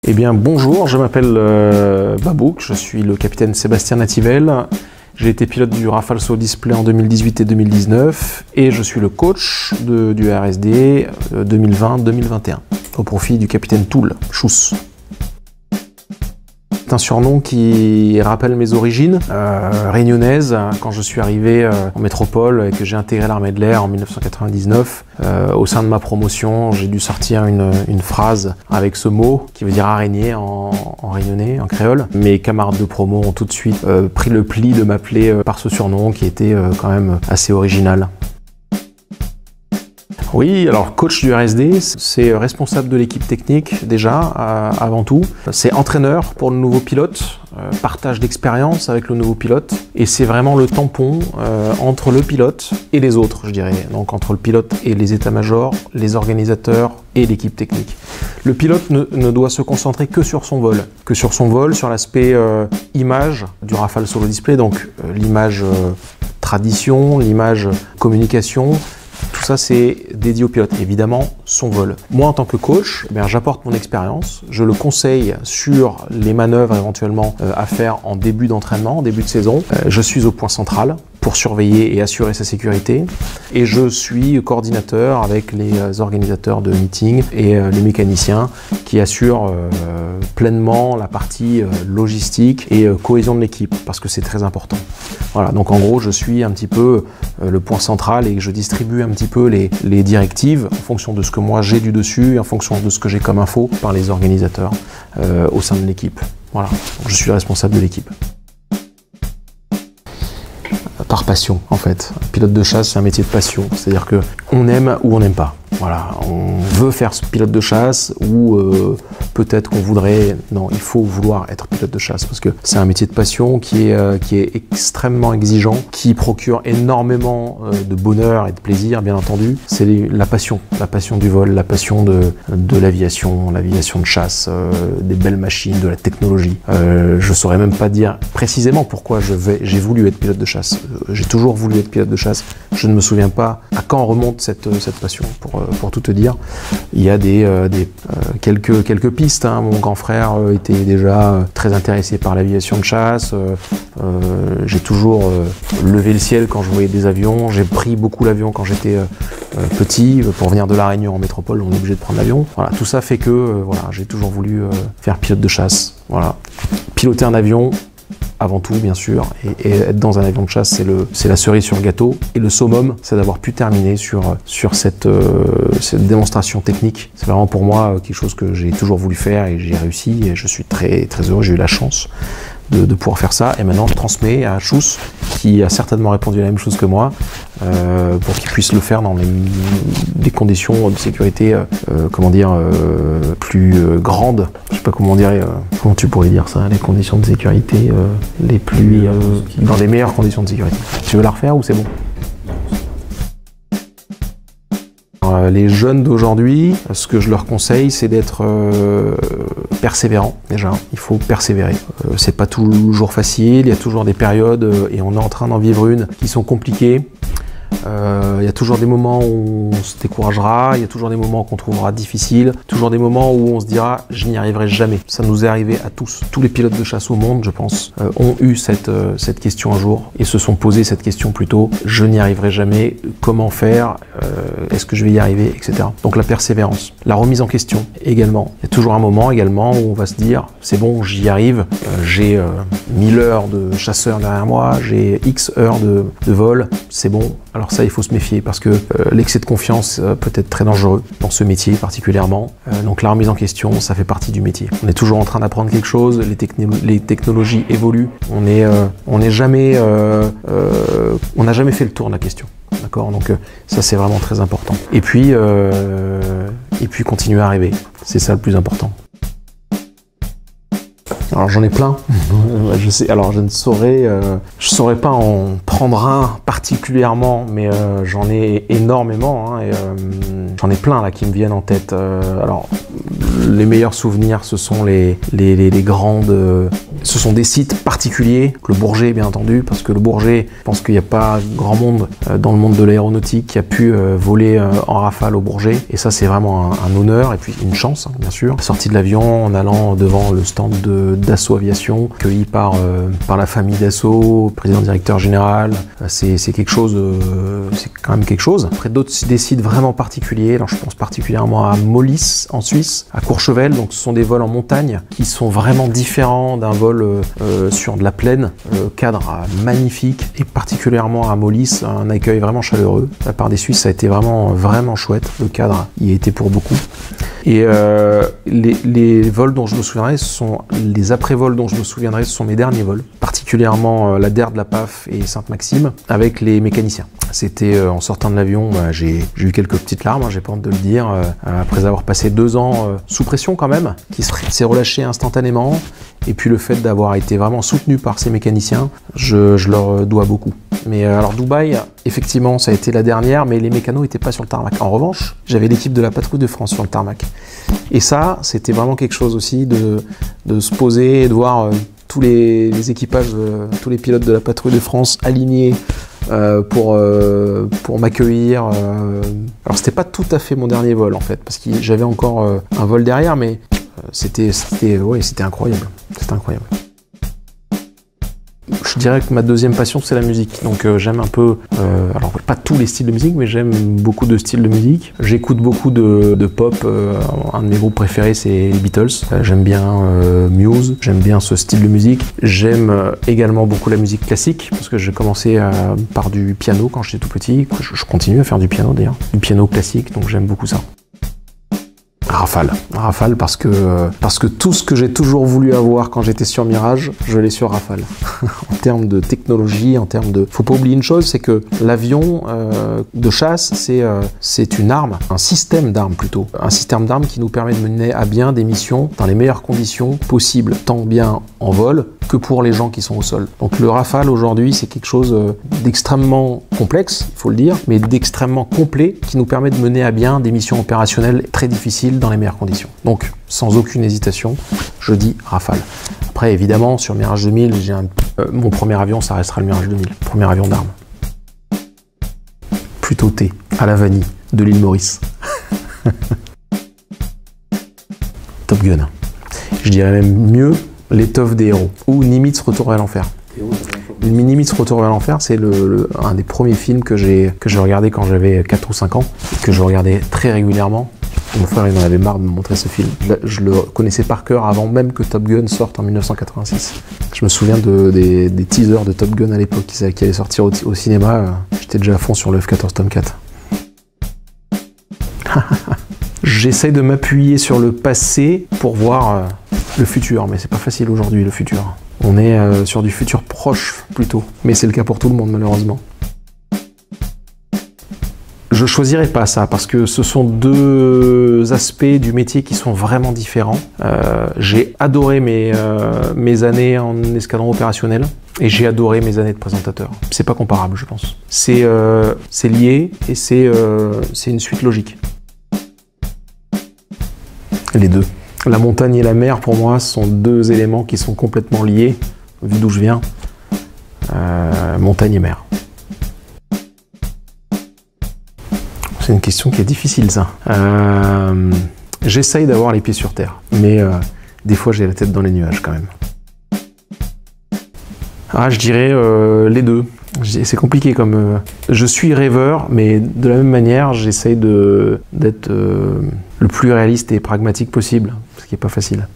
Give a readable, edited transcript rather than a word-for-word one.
Eh bien bonjour, je m'appelle Babouk, je suis le capitaine Sébastien Nativel. J'ai été pilote du Rafale Solo Display en 2018 et 2019 et je suis le coach du RSD 2020-2021 au profit du capitaine Toul, Chouss. C'est un surnom qui rappelle mes origines réunionnaises. Quand je suis arrivé en métropole et que j'ai intégré l'armée de l'air en 1999, au sein de ma promotion, j'ai dû sortir une phrase avec ce mot qui veut dire araignée en réunionnais, en créole. Mes camarades de promo ont tout de suite pris le pli de m'appeler par ce surnom qui était quand même assez original. Oui, alors coach du RSD, c'est responsable de l'équipe technique déjà, avant tout. C'est entraîneur pour le nouveau pilote, partage d'expérience avec le nouveau pilote. Et c'est vraiment le tampon entre le pilote et les autres, je dirais. Donc entre le pilote et les états-majors, les organisateurs et l'équipe technique. Le pilote ne doit se concentrer que sur son vol, sur l'aspect image du Rafale Solo Display, donc l'image tradition, l'image communication. Tout ça, c'est dédié au pilote, évidemment, son vol. Moi, en tant que coach, j'apporte mon expérience, je le conseille sur les manœuvres éventuellement à faire en début d'entraînement, en début de saison. Je suis au point central pour surveiller et assurer sa sécurité. Et je suis coordinateur avec les organisateurs de meetings et les mécaniciens qui assurent pleinement la partie logistique et cohésion de l'équipe, parce que c'est très important. Voilà, donc en gros, je suis un petit peu le point central et je distribue un petit peu les directives en fonction de ce que moi j'ai du dessus et en fonction de ce que j'ai comme info par les organisateurs au sein de l'équipe. Voilà, donc je suis le responsable de l'équipe. Par passion, en fait. Pilote de chasse, c'est un métier de passion. C'est-à-dire que on aime ou on n'aime pas. Voilà, on veut faire ce pilote de chasse ou peut-être qu'on voudrait... Non, il faut vouloir être pilote de chasse parce que c'est un métier de passion qui est extrêmement exigeant, qui procure énormément de bonheur et de plaisir, bien entendu. C'est la passion du vol, la passion de l'aviation de chasse, des belles machines, de la technologie. Je saurais même pas dire précisément pourquoi j'ai voulu être pilote de chasse. J'ai toujours voulu être pilote de chasse. Je ne me souviens pas à quand remonte cette passion. Pour tout te dire, il y a quelques pistes. Hein. Mon grand frère était déjà très intéressé par l'aviation de chasse. J'ai toujours levé le ciel quand je voyais des avions. J'ai pris beaucoup l'avion quand j'étais petit. Pour venir de La Réunion en métropole, on est obligé de prendre l'avion. Voilà, tout ça fait que voilà, j'ai toujours voulu faire pilote de chasse. Voilà. Piloter un avion, avant tout bien sûr, et être dans un avion de chasse, c'est la cerise sur le gâteau. Et le summum, c'est d'avoir pu terminer sur cette démonstration technique. C'est vraiment pour moi quelque chose que j'ai toujours voulu faire et j'ai réussi et je suis très, très heureux, j'ai eu la chance de pouvoir faire ça. Et maintenant je transmets à Chouss, qui a certainement répondu à la même chose que moi, pour qu'il puisse le faire dans des conditions de sécurité plus grandes. Je sais pas comment on dirait, comment tu pourrais dire ça, les conditions de sécurité les plus dans les meilleures conditions de sécurité. Tu veux la refaire ou c'est bon? Les jeunes d'aujourd'hui, ce que je leur conseille, c'est d'être persévérant déjà. Il faut persévérer. C'est pas toujours facile, il y a toujours des périodes, et on est en train d'en vivre une, qui sont compliquées. Il y a toujours des moments où on se découragera, il y a toujours des moments qu'on trouvera difficiles, toujours des moments où on se dira « je n'y arriverai jamais ». Ça nous est arrivé à tous. Tous les pilotes de chasse au monde, je pense, ont eu cette question un jour et se sont posé cette question plutôt « je n'y arriverai jamais, comment faire, est-ce que je vais y arriver ?» etc. Donc la persévérance. La remise en question également. Il y a toujours un moment également où on va se dire « c'est bon, j'y arrive, j'ai 1000 heures de chasseur derrière moi, j'ai X heures de vol, c'est bon ». Alors ça, il faut se méfier parce que l'excès de confiance peut être très dangereux dans ce métier particulièrement. Donc la remise en question, ça fait partie du métier. On est toujours en train d'apprendre quelque chose, les technologies évoluent, on n'a jamais fait le tour de la question. D'accord, donc ça c'est vraiment très important. Et puis continuer à rêver, c'est ça le plus important. Alors j'en ai plein, je sais, alors je saurais pas en prendre un particulièrement, mais j'en ai énormément, hein, et j'en ai plein là qui me viennent en tête. Alors les meilleurs souvenirs, ce sont les grandes... ce sont des sites particuliers, le Bourget bien entendu, parce que le Bourget, je pense qu'il n'y a pas grand monde dans le monde de l'aéronautique qui a pu voler en Rafale au Bourget. Et ça, c'est vraiment un honneur et puis une chance, hein, bien sûr. Sortie de l'avion en allant devant le stand d'Assaut Aviation, accueilli par la famille d'Assaut, président directeur général. C'est quelque chose, c'est quand même quelque chose. Après des sites vraiment particuliers, alors je pense particulièrement à Mollis en Suisse, à Courchevel, donc ce sont des vols en montagne qui sont vraiment différents d'un vol sur de la plaine, cadre magnifique et particulièrement à Mollis, un accueil vraiment chaleureux. De la part des Suisses, ça a été vraiment chouette, le cadre y a été pour beaucoup. Et les vols dont je me souviendrai, les après-vols dont je me souviendrai, ce sont mes derniers vols, particulièrement la DER de la PAF et Sainte-Maxime, avec les mécaniciens. C'était en sortant de l'avion, j'ai eu quelques petites larmes, hein, j'ai pas honte de le dire, après avoir passé 2 ans sous pression quand même, qui s'est relâché instantanément, et puis le fait d'avoir été vraiment soutenu par ces mécaniciens, je leur dois beaucoup. Mais alors Dubaï, effectivement, ça a été la dernière, mais les mécanos n'étaient pas sur le tarmac. En revanche, j'avais l'équipe de la patrouille de France sur le tarmac. Et ça, c'était vraiment quelque chose aussi de se poser et de voir tous les équipages, tous les pilotes de la patrouille de France alignés pour m'accueillir. Alors c'était pas tout à fait mon dernier vol en fait, parce que j'avais encore un vol derrière, mais c'était incroyable. C'était incroyable. Je dirais que ma deuxième passion, c'est la musique. Donc j'aime un peu, alors pas tous les styles de musique, mais j'aime beaucoup de styles de musique. J'écoute beaucoup de pop. Un de mes groupes préférés, c'est les Beatles. J'aime bien Muse, j'aime bien ce style de musique. J'aime également beaucoup la musique classique, parce que j'ai commencé par du piano quand j'étais tout petit. Je continue à faire du piano d'ailleurs, du piano classique, donc j'aime beaucoup ça. Rafale parce que tout ce que j'ai toujours voulu avoir quand j'étais sur Mirage, je l'ai sur Rafale. En termes de technologie, en termes de... Faut pas oublier une chose, c'est que l'avion de chasse, c'est une arme, un système d'armes plutôt. Un système d'armes qui nous permet de mener à bien des missions dans les meilleures conditions possibles, tant bien en vol que pour les gens qui sont au sol. Donc le Rafale aujourd'hui, c'est quelque chose d'extrêmement complexe, il faut le dire, mais d'extrêmement complet qui nous permet de mener à bien des missions opérationnelles très difficiles dans les meilleures conditions. Donc sans aucune hésitation, je dis Rafale. Après évidemment sur Mirage 2000, mon premier avion, ça restera le Mirage 2000, premier avion d'armes. Plutôt thé, à la vanille, de l'île Maurice. Top Gun. Je dirais même mieux, l'étoffe des héros, ou Nimitz Retour vers l'enfer. Nimitz Retour vers l'enfer, c'est un des premiers films que j'ai regardé quand j'avais 4 ou 5 ans, et que je regardais très régulièrement. Mon frère, il en avait marre de me montrer ce film. Je le connaissais par cœur avant même que Top Gun sorte en 1986. Je me souviens des teasers de Top Gun à l'époque qui allaient sortir au cinéma. J'étais déjà à fond sur le F-14 Tomcat. J'essaie de m'appuyer sur le passé pour voir le futur, mais c'est pas facile aujourd'hui le futur. On est sur du futur proche plutôt, mais c'est le cas pour tout le monde malheureusement. Je choisirais pas ça parce que ce sont deux aspects du métier qui sont vraiment différents. J'ai adoré mes années en escadron opérationnel et j'ai adoré mes années de présentateur. C'est pas comparable, je pense. C'est lié et c'est une suite logique. Les deux. La montagne et la mer, pour moi, sont deux éléments qui sont complètement liés, vu d'où je viens. Montagne et mer. C'est une question qui est difficile, ça. J'essaye d'avoir les pieds sur terre, mais des fois, j'ai la tête dans les nuages, quand même. Ah, je dirais les deux. C'est compliqué comme... je suis rêveur, mais de la même manière, j'essaye d'être le plus réaliste et pragmatique possible, ce qui n'est pas facile.